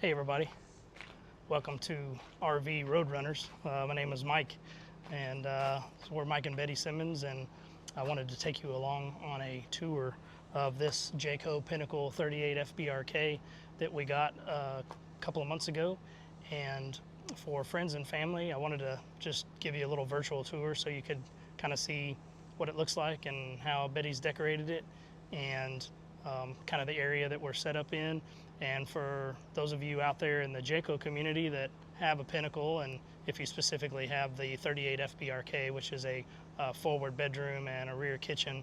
Hey everybody, welcome to RV Roadrunners. My name is Mike, and so we're Mike and Betty Simmons, and I wanted to take you along on a tour of this Jayco Pinnacle 38 FBRK that we got a couple of months ago. And for friends and family, I wanted to just give you a little virtual tour so you could kind of see what it looks like and how Betty's decorated it, and kind of the area that we're set up in. And for those of you out there in the Jayco community that have a Pinnacle, and if you specifically have the 38 FBRK, which is a forward bedroom and a rear kitchen,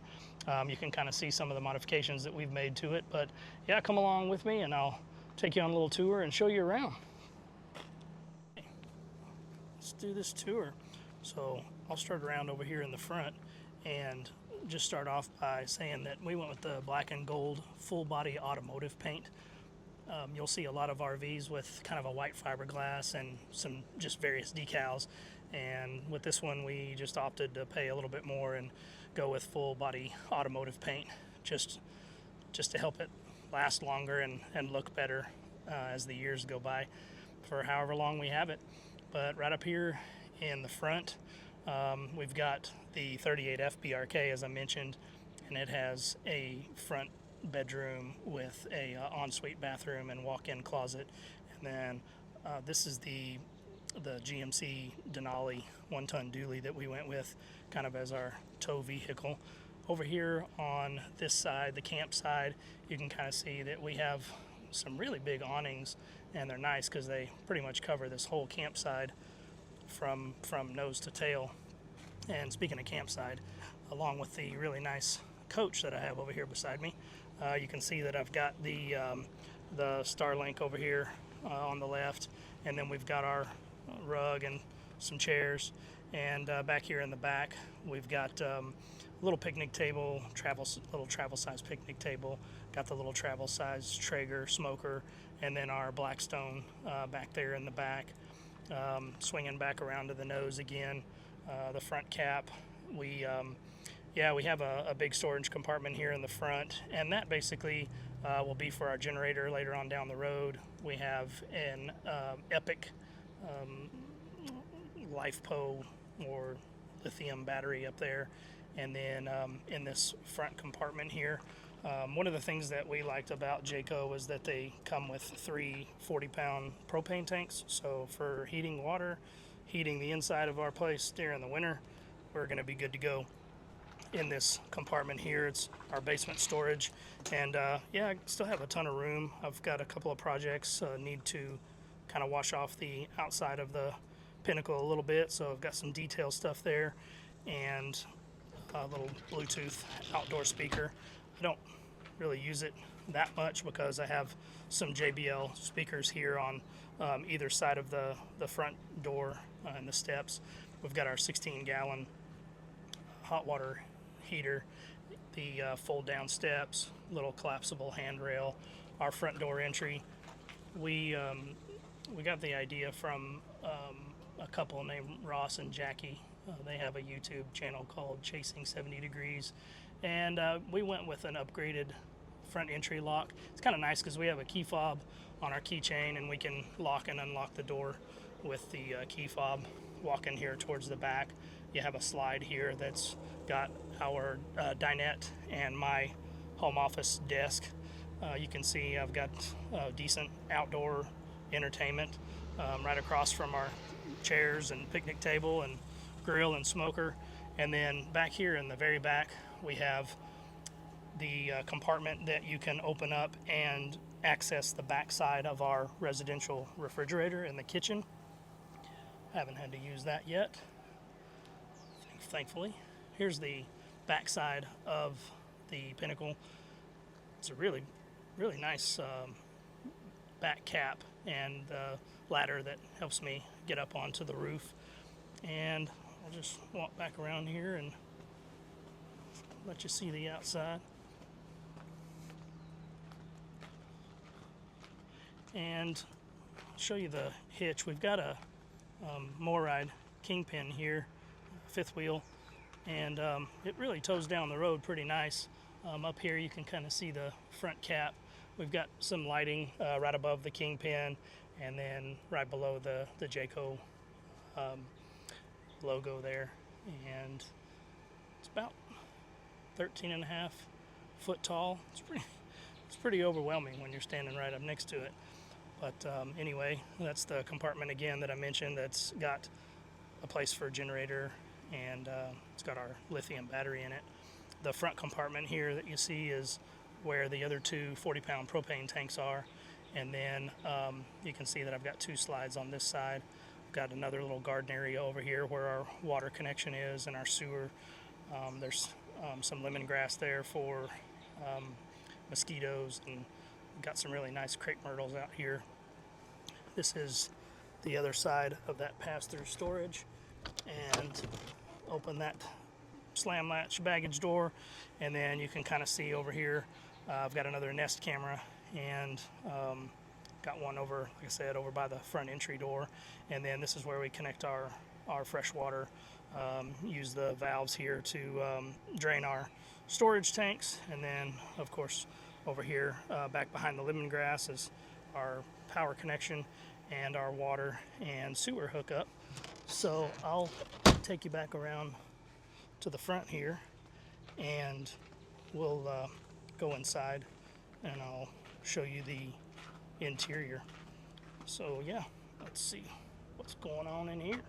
you can kind of see some of the modifications that we've made to it. But yeah, come along with me and I'll take you on a little tour and show you around. Let's do this tour. So I'll start around over here in the front and just start off by saying that we went with the black and gold full body automotive paint. You'll see a lot of RVs with kind of a white fiberglass and some just various decals, and with this one we just opted to pay a little bit more and go with full body automotive paint just to help it last longer and look better as the years go by for however long we have it. But right up here in the front, we've got the 38 FBRK, as I mentioned, and it has a front bedroom with a ensuite bathroom and walk-in closet. And then this is the GMC Denali 1-ton dually that we went with kind of as our tow vehicle. Over here on this side, the camp side, you can kind of see that we have some really big awnings, and they're nice because they pretty much cover this whole campsite from nose to tail. And speaking of campsite, along with the really nice coach that I have over here beside me, you can see that I've got the Starlink over here on the left, and then we've got our rug and some chairs. And back here in the back, we've got a little picnic table, little travel size picnic table. Got the little travel size Traeger smoker, and then our Blackstone back there in the back. Swinging back around to the nose again, the front cap. We have a big storage compartment here in the front, and that basically will be for our generator later on down the road. We have an Epic LiFePO or lithium battery up there. And then in this front compartment here, one of the things that we liked about Jayco was that they come with 3 40-pound propane tanks. So for heating water, heating the inside of our place during the winter, we're going to be good to go. In this compartment here, it's our basement storage, and I still have a ton of room. I've got a couple of projects, need to kind of wash off the outside of the Pinnacle a little bit, so I've got some detail stuff there, and a little Bluetooth outdoor speaker. I don't really use it that much because I have some JBL speakers here on either side of the front door and the steps. We've got our 16-gallon hot water heater, the fold down steps, little collapsible handrail, our front door entry. We got the idea from a couple named Ross and Jackie. They have a YouTube channel called Chasing 70 Degrees, and we went with an upgraded front entry lock. It's kind of nice because we have a key fob on our keychain, and we can lock and unlock the door with the key fob. Walk in here towards the back, you have a slide here that's got our dinette and my home office desk. You can see I've got decent outdoor entertainment right across from our chairs and picnic table and grill and smoker. And then back here in the very back, we have the compartment that you can open up and access the back side of our residential refrigerator in the kitchen. Haven't had to use that yet, thankfully. Here's the back side of the Pinnacle. It's a really, really nice back cap and ladder that helps me get up onto the roof. And I'll just walk back around here and let you see the outside. And I'll show you the hitch. We've got a Moride Kingpin here, fifth wheel, and it really tows down the road pretty nice. Up here you can kind of see the front cap we've got some lighting right above the Kingpin, and then right below the Jayco logo there, and it's about 13.5 foot tall. It's pretty overwhelming when you're standing right up next to it. But anyway, that's the compartment again that I mentioned that's got a place for a generator, and it's got our lithium battery in it. The front compartment here that you see is where the other two 40-pound propane tanks are, and then you can see that I've got 2 slides on this side. I've got another little garden area over here where our water connection is and our sewer. There's some lemongrass there for mosquitoes, and got some really nice crepe myrtles out here. This is the other side of that pass-through storage, and open that slam latch baggage door, and then you can kind of see over here I've got another Nest camera, and got one over, like I said, over by the front entry door. And then this is where we connect our fresh water, use the valves here to drain our storage tanks. And then of course over here back behind the lemongrass is our power connection and our water and sewer hookup. So I'll take you back around to the front here, and we'll go inside and I'll show you the interior. So yeah, let's see what's going on in here.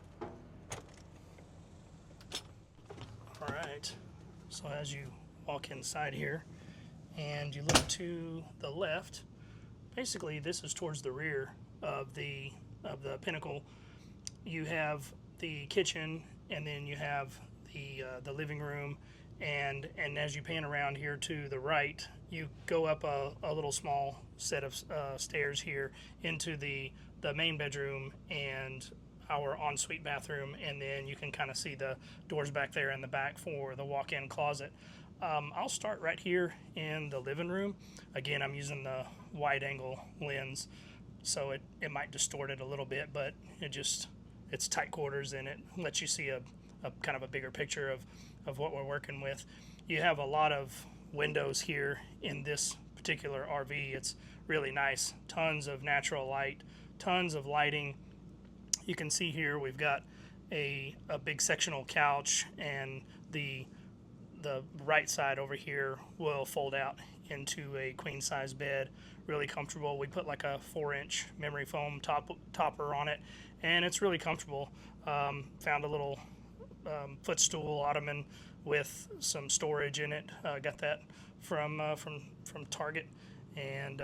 All right, so as you walk inside here and you look to the left, basically this is towards the rear of the Pinnacle. You have the kitchen, and then you have the living room, and as you pan around here to the right, you go up a little small set of stairs here into the main bedroom and our ensuite bathroom, and then you can kind of see the doors back there in the back for the walk-in closet. I'll start right here in the living room. Again, I'm using the wide angle lens, so it might distort it a little bit, but it's tight quarters, and it lets you see a kind of a bigger picture of what we're working with. You have a lot of windows here in this particular RV. It's really nice. Tons of natural light, tons of lighting. You can see here we've got a big sectional couch, and the right side over here will fold out into a queen size bed. Really comfortable. We put like a 4-inch memory foam topper on it, and it's really comfortable. Found a little footstool ottoman with some storage in it. Got that from Target. And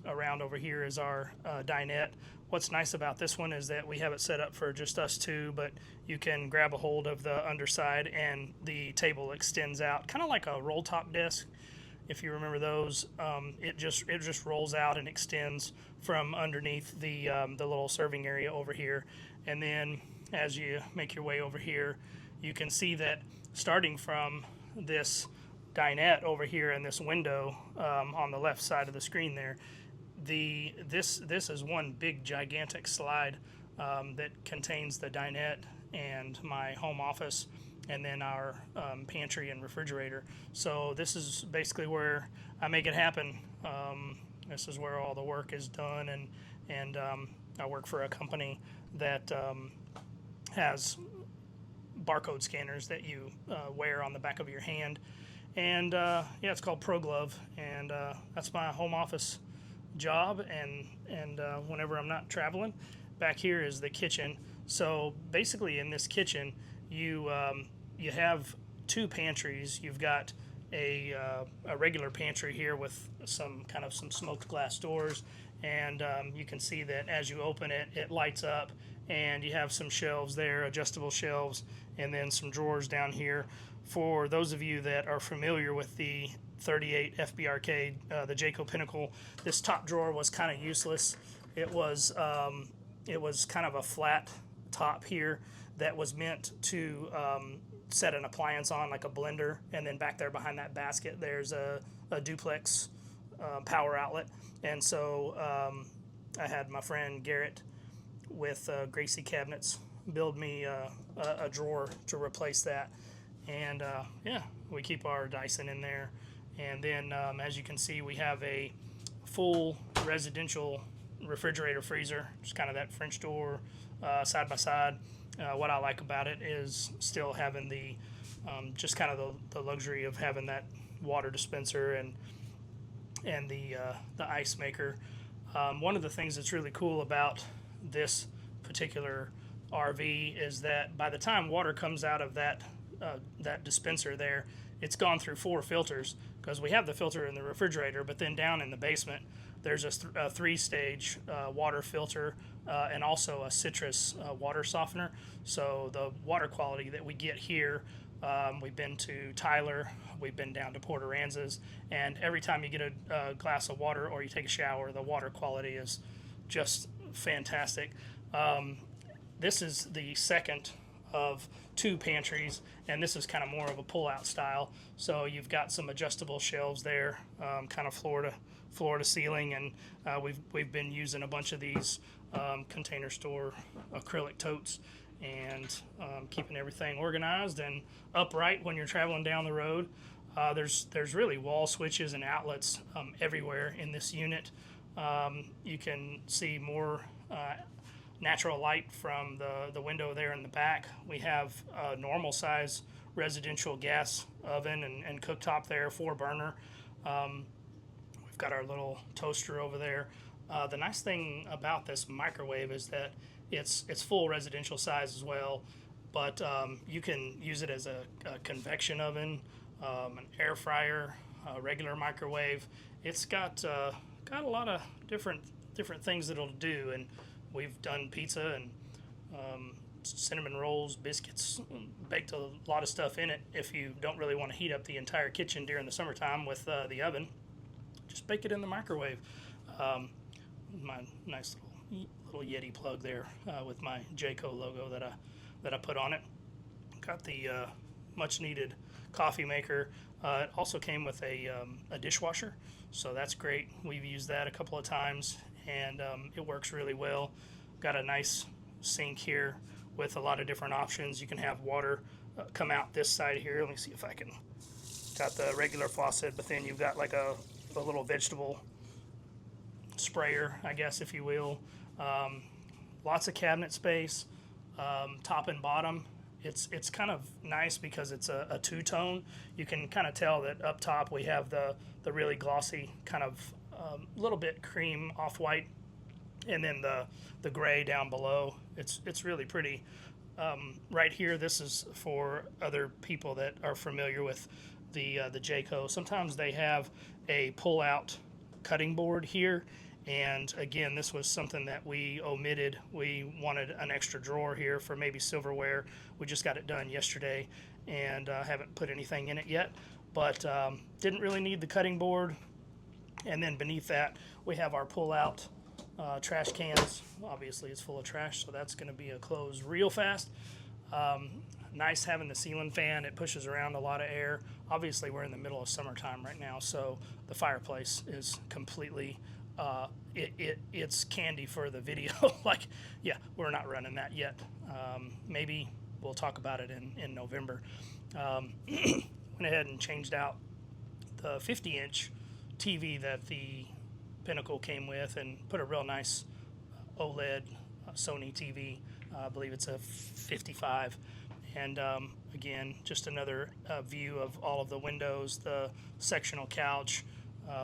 around over here is our dinette. What's nice about this one is that we have it set up for just us two, but you can grab a hold of the underside and the table extends out, kind of like a roll top desk. If you remember those, it just rolls out and extends from underneath the little serving area over here. And then as you make your way over here, you can see that starting from this dinette over here and this window on the left side of the screen there, this is one big gigantic slide that contains the dinette and my home office, and then our pantry and refrigerator. So this is basically where I make it happen. This is where all the work is done, and I work for a company that has barcode scanners that you wear on the back of your hand, and yeah, it's called ProGlove, and that's my home office job. And whenever I'm not traveling, back here is the kitchen. So basically in this kitchen you have two pantries. You've got a regular pantry here with some smoked glass doors, and you can see that as you open it, it lights up, and you have some shelves there, adjustable shelves, and then some drawers down here. For those of you that are familiar with the 38 FBRK, the Jayco Pinnacle, this top drawer was kind of useless. It was kind of a flat top here that was meant to set an appliance on, like a blender, and then back there behind that basket there's a duplex power outlet. And so I had my friend Garrett with Gracie Cabinets build me a drawer to replace that, and yeah, we keep our Dyson in there. And then as you can see, we have a full residential refrigerator freezer, just kind of that French door side by side. What I like about it is still having the just kind of the luxury of having that water dispenser and the ice maker. One of the things that's really cool about this particular RV is that by the time water comes out of that dispenser there, it's gone through 4 filters, because we have the filter in the refrigerator, but then down in the basement there's a 3-stage water filter and also a citrus water softener. So the water quality that we get here, we've been to Tyler, we've been down to Port Aransas, and every time you get a glass of water or you take a shower, the water quality is just fantastic. This is the second of 2 pantries, and this is kind of more of a pull-out style. So you've got some adjustable shelves there, kind of floor to ceiling, and we've been using a bunch of these Container Store acrylic totes, and keeping everything organized and upright when you're traveling down the road. There's really wall switches and outlets everywhere in this unit. You can see more natural light from the window there in the back. We have a normal size residential gas oven and cooktop there, 4-burner. We've got our little toaster over there. The nice thing about this microwave is that it's full residential size as well, but you can use it as a convection oven, an air fryer, a regular microwave. It's got a lot of different things that it'll do, and we've done pizza and cinnamon rolls, biscuits, baked a lot of stuff in it. If you don't really want to heat up the entire kitchen during the summertime with the oven, just bake it in the microwave. My nice little Yeti plug there with my Jayco logo that I put on it. Got the much needed coffee maker. It also came with a dishwasher, so that's great. We've used that a couple of times, and it works really well. Got a nice sink here with a lot of different options. You can have water come out this side here. Let me see if I can. Got the regular faucet, but then you've got like a little vegetable sprayer, I guess, if you will. Lots of cabinet space, top and bottom. It's kind of nice because it's a two-tone. You can kind of tell that up top we have the really glossy kind of little bit cream off-white, and then the gray down below. It's really pretty. Right here, this is for other people that are familiar with the Jayco. Sometimes they have a pull-out cutting board here, and again, this was something that we omitted. We wanted an extra drawer here for maybe silverware. We just got it done yesterday, and haven't put anything in it yet, but didn't really need the cutting board. And then beneath that, we have our pull-out trash cans. Obviously, it's full of trash, so that's going to be a close real fast. Nice having the ceiling fan. It pushes around a lot of air. Obviously, we're in the middle of summertime right now, so the fireplace is completely it's candy for the video. Like, yeah, we're not running that yet. Maybe we'll talk about it in November. Went ahead and changed out the 50-inch TV that the Pinnacle came with and put a real nice OLED Sony TV. I believe it's a 55. And again, just another view of all of the windows, the sectional couch,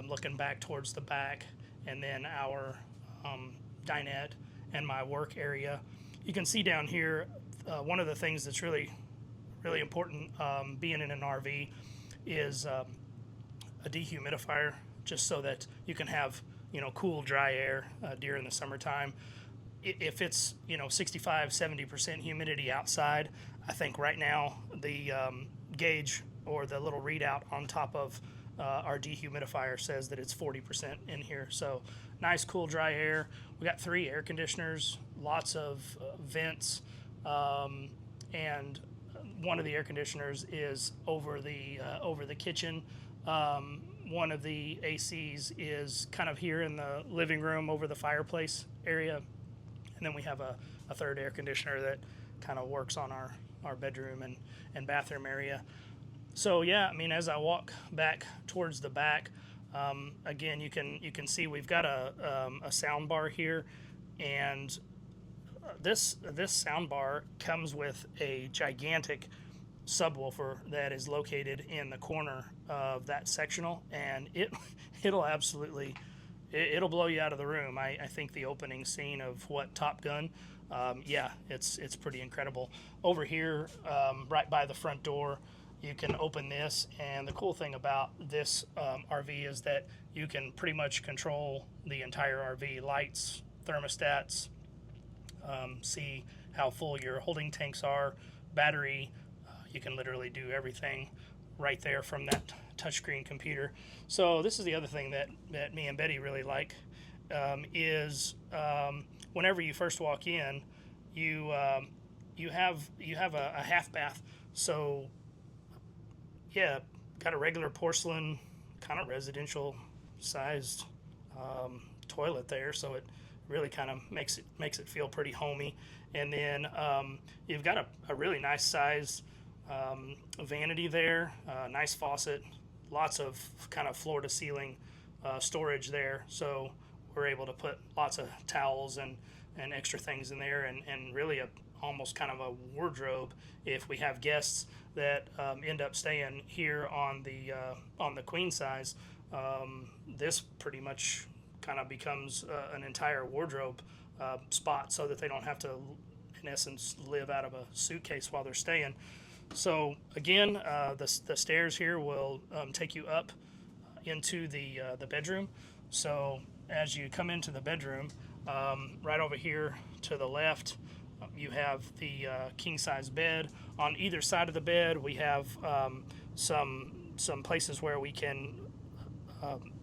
looking back towards the back, and then our dinette and my work area. You can see down here, one of the things that's really important being in an RV is a dehumidifier, just so that you can have cool, dry air during the summertime. If it's 65-70% humidity outside, I think right now the gauge or the little readout on top of our dehumidifier says that it's 40% in here. So nice, cool, dry air. We got 3 air conditioners, lots of vents, and one of the air conditioners is over the kitchen. One of the ACs is kind of here in the living room over the fireplace area. And then we have a third air conditioner that kind of works on our bedroom and bathroom area. So yeah, I mean, as I walk back towards the back, Again, you can see we've got a sound bar here, and this sound bar comes with a gigantic subwoofer that is located in the corner of that sectional, and it'll absolutely it'll blow you out of the room. I think the opening scene of what Top Gun, yeah, it's pretty incredible. Over here, right by the front door, you can open this, and the cool thing about this RV is that you can pretty much control the entire RV: lights, thermostats, see how full your holding tanks are, battery. You can literally do everything right there from that touchscreen computer. So this is the other thing that me and Betty really like, is whenever you first walk in, you you have a half bath. So yeah, got a regular porcelain kind of residential sized toilet there, so it really kind of makes it feel pretty homey. And then you've got a really nice size vanity there, nice faucet, lots of kind of floor to ceiling storage there. So we're able to put lots of towels and extra things in there, and really almost kind of a wardrobe if we have guests that end up staying here on the queen size. This pretty much kind of becomes an entire wardrobe spot, so that they don't have to, in essence, live out of a suitcase while they're staying. So again, the stairs here will take you up into the bedroom. So as you come into the bedroom, right over here to the left, you have the king size bed. On either side of the bed, we have some places where we can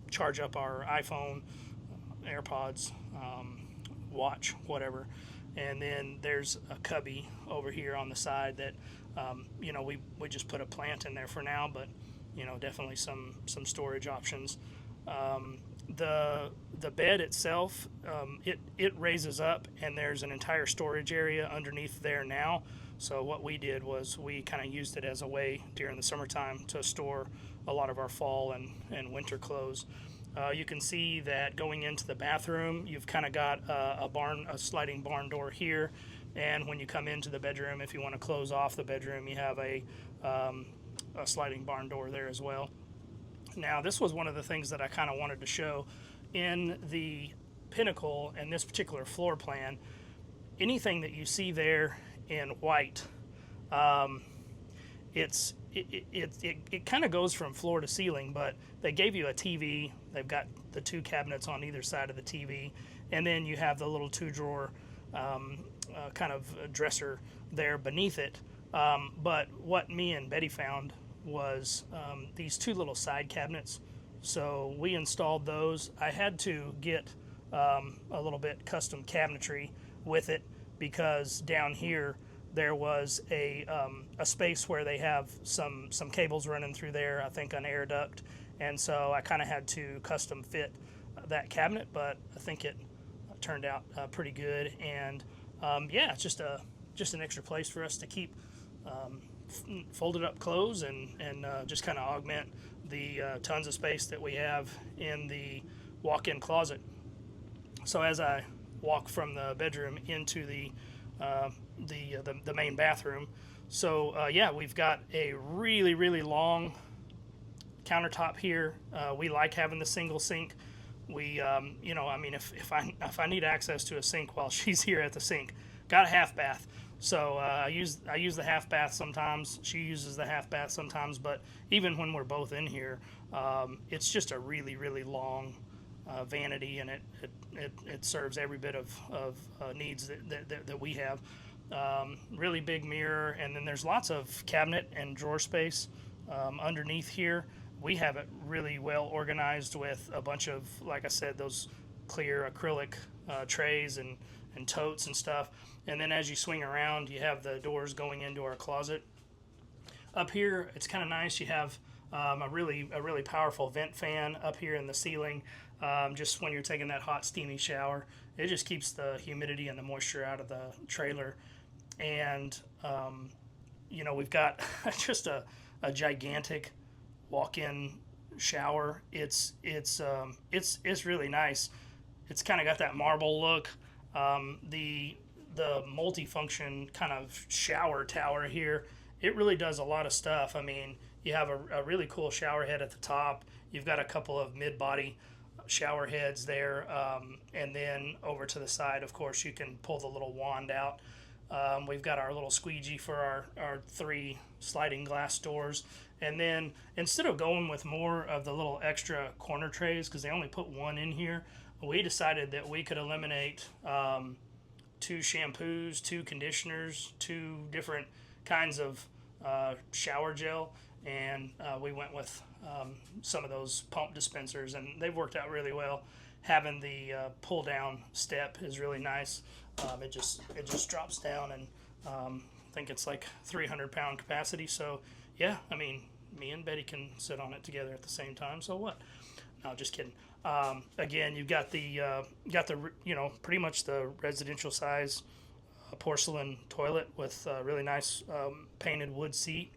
charge up our iPhone, AirPods, watch, whatever. And then there's a cubby over here on the side that we just put a plant in there for now, but definitely some storage options. The bed itself, it raises up, and there's an entire storage area underneath there now. So what we did was we kind of used it as a way during the summertime to store a lot of our fall and winter clothes. You can see that going into the bathroom, you've kind of got a sliding barn door here, and when you come into the bedroom, if you want to close off the bedroom, you have a sliding barn door there as well. Now, this was one of the things that I kind of wanted to show in the Pinnacle and this particular floor plan. Anything that you see there in white, it kind of goes from floor to ceiling, but they gave you a TV. They've got the two cabinets on either side of the TV, and then you have the little two-drawer kind of dresser there beneath it. But what me and Betty found was these two little side cabinets. So we installed those. I had to get a little bit custom cabinetry with it, because down here there was a space where they have some cables running through there, I think an air duct, and so I kind of had to custom fit that cabinet, but I think it turned out pretty good. And yeah, it's just an extra place for us to keep folded up clothes and just kind of augment the tons of space that we have in the walk-in closet. So as I walk from the bedroom into the main bathroom, so yeah, we've got a really long countertop here. We like having the single sink. We I mean, if I need access to a sink while she's here at the sink, got a half bath. So I use the half bath sometimes. She uses the half bath sometimes. But even when we're both in here, it's just a really long vanity, and it serves every bit of needs that we have. Really big mirror, and then there's lots of cabinet and drawer space underneath here. We have it really well organized with a bunch of, like I said, those clear acrylic trays and totes and stuff. And then as you swing around, you have the doors going into our closet. Up here, it's kind of nice. You have a really powerful vent fan up here in the ceiling. Just when you're taking that hot, steamy shower, it just keeps the humidity and the moisture out of the trailer. And we've got just a gigantic walk-in shower. It's really nice. It's kind of got that marble look. The multifunction kind of shower tower here, it really does a lot of stuff. I mean, you have a really cool shower head at the top. You've got a couple of mid-body shower heads there, and then over to the side, of course, you can pull the little wand out. We've got our little squeegee for our 3 sliding glass doors. And then instead of going with more of the little extra corner trays, because they only put 1 in here, we decided that we could eliminate 2 shampoos, 2 conditioners, 2 different kinds of shower gel, and we went with some of those pump dispensers, and they've worked out really well. Having the pull down step is really nice. It just drops down, and I think it's like 300-pound capacity. So yeah, I mean, me and Betty can sit on it together at the same time. So what? No, just kidding. Again, you've got the pretty much the residential size porcelain toilet with a really nice painted wood seat,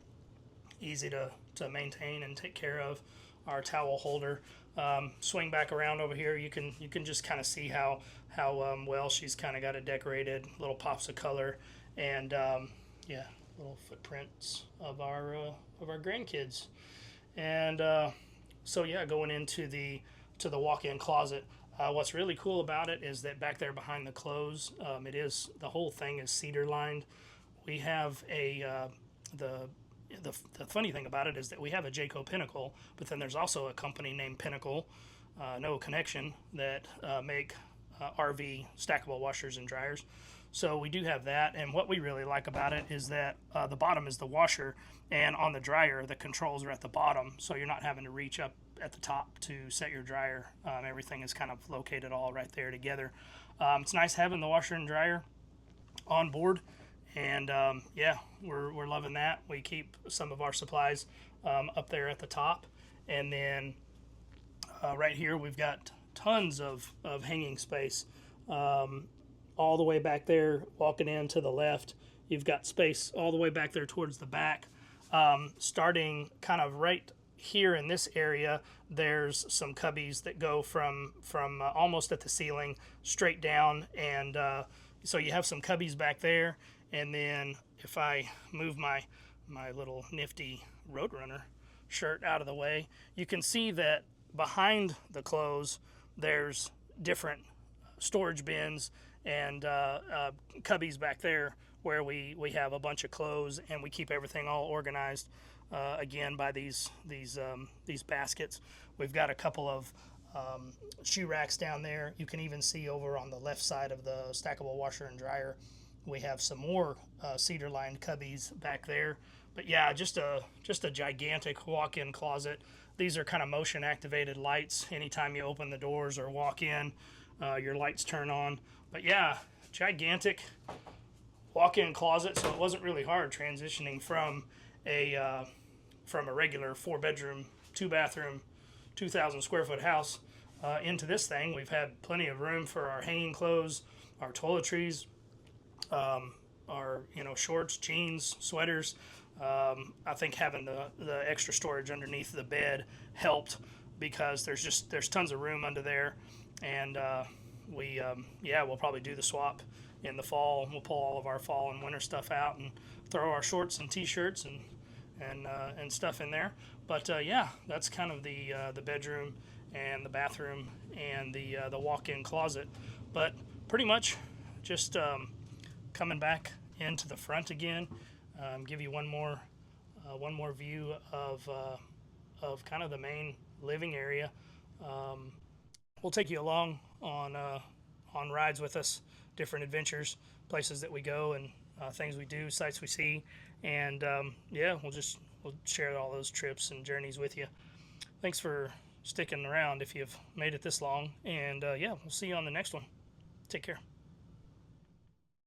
easy to maintain and take care of. Our towel holder. Swing back around over here, you can just kind of see how well she's kind of got it decorated. Little pops of color, and yeah, little footprints of our grandkids. And so yeah, going into the walk-in closet. What's really cool about it is that back there behind the clothes, the whole thing is cedar lined. We have the funny thing about it is that we have a Jayco Pinnacle, but then there's also a company named Pinnacle, no connection, that make RV stackable washers and dryers. So we do have that, and what we really like about it is that the bottom is the washer, and on the dryer, the controls are at the bottom, so you're not having to reach up at the top to set your dryer. Everything is kind of located all right there together. It's nice having the washer and dryer on board, and yeah, we're loving that. We keep some of our supplies up there at the top, and then right here we've got tons of hanging space. All the way back there, walking in to the left, you've got space all the way back there towards the back. Starting kind of right here in this area, there's some cubbies that go from almost at the ceiling straight down, and so you have some cubbies back there. And then if I move my little nifty Roadrunner shirt out of the way, you can see that behind the clothes there's different storage bins and cubbies back there where we have a bunch of clothes, and we keep everything all organized again by these baskets. We've got a couple of shoe racks down there. You can even see over on the left side of the stackable washer and dryer, we have some more cedar lined cubbies back there. But yeah, just a gigantic walk-in closet. These are kind of motion activated lights. Anytime you open the doors or walk in, your lights turn on. But yeah, gigantic walk-in closet, so it wasn't really hard transitioning from a regular 4-bedroom, 2-bathroom, 2,000 square foot house into this thing. We've had plenty of room for our hanging clothes, our toiletries, our shorts, jeans, sweaters. I think having the extra storage underneath the bed helped, because there's tons of room under there, and we'll probably do the swap in the fall. We'll pull all of our fall and winter stuff out and throw our shorts and t-shirts and stuff in there. But yeah, that's kind of the bedroom and the bathroom and the walk-in closet. But pretty much just coming back into the front again, give you one more view of kind of the main living area. We'll take you along on rides with us, different adventures, places that we go, and things we do, sights we see, and yeah, we'll share all those trips and journeys with you. Thanks for sticking around if you've made it this long, and yeah, we'll see you on the next one. Take care.